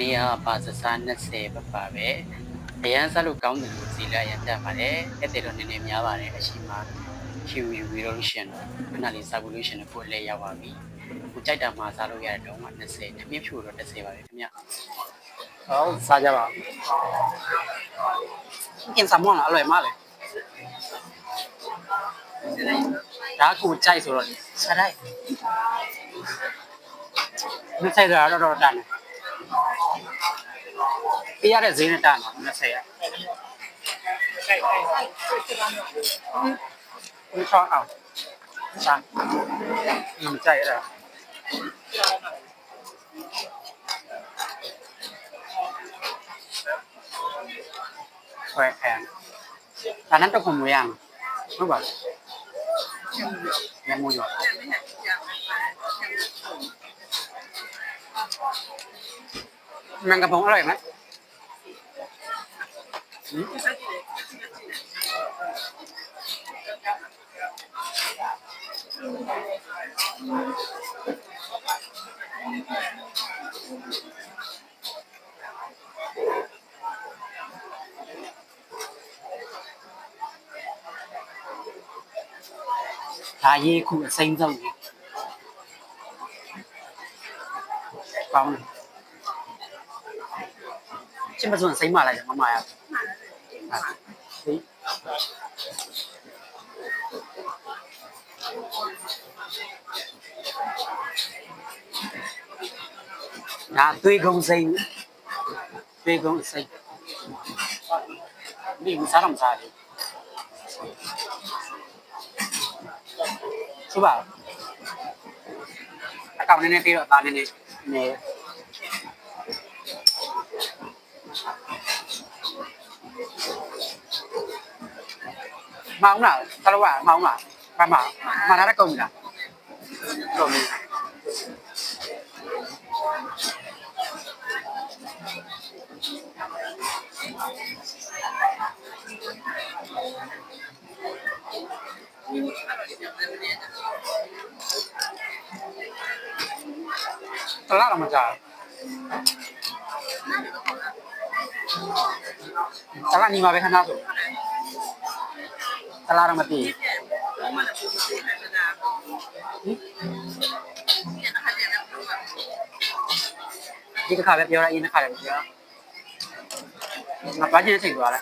လေးကပါစစား20ပဲပါပဲအရန်စားလို့ကောင်းတယ်လို့စီလာရန်တက်ပါတယ်အဲ့တဲ့တော့နည်းနည်းများပါတယ်အရှိမဖြူယူပြီးတော့လို့ရှင်တော့ခဏလေးစားဖို့လို့ရှင်တော့ကိုယ်လည်းရောက်ပါပြီကိုကြိုက်တာမှစားလို့ရတယ်တော့မှ20ထမင်းဖြူတော့30ပါပဲခင်ဗျဟုတ်စားကြပါกินแซลมอนอร่อยมากเลยဒါကိုကြိုက်ဆိုတော့စားလိုက်မဆိုင်တာတော့တန်းတယ်ပြရတဲ့ဈေးနဲ့တန်းတာ20ရမချောင်းအောင်စားကြိုက်ရတာဆွဲခံอันนั้นต้องขโมยยังรู้ป่ะยังมูอยู่แมงกะพรุนอร่อยไหมဒါရေးခုအစိမ့်ဆုံးကြီးကောင်းတယ်ချင်းမစွန်းစိမ့်မလိုက်တယ်မမရဒါသွေးကုန်းစိမ့်သွေးကုန်းစိမ့်ဒီမစားတော့မစားဘူးဆိုပါအကောင်နည်းနည်းပြီးတော့ဒါနည်းနည်းနေမောင်းလားတလဝမောင်းလားဘာမှမနာရကုန်လားကုန်ပြီတလားတော့မကြတလားညီမပဲခဏဆိုတလားတော့မသိဒီတစ်ခါပဲပြောရအရင်တစ်ခါလည်းပြောငါဘာချင်းချိန်သွားလဲ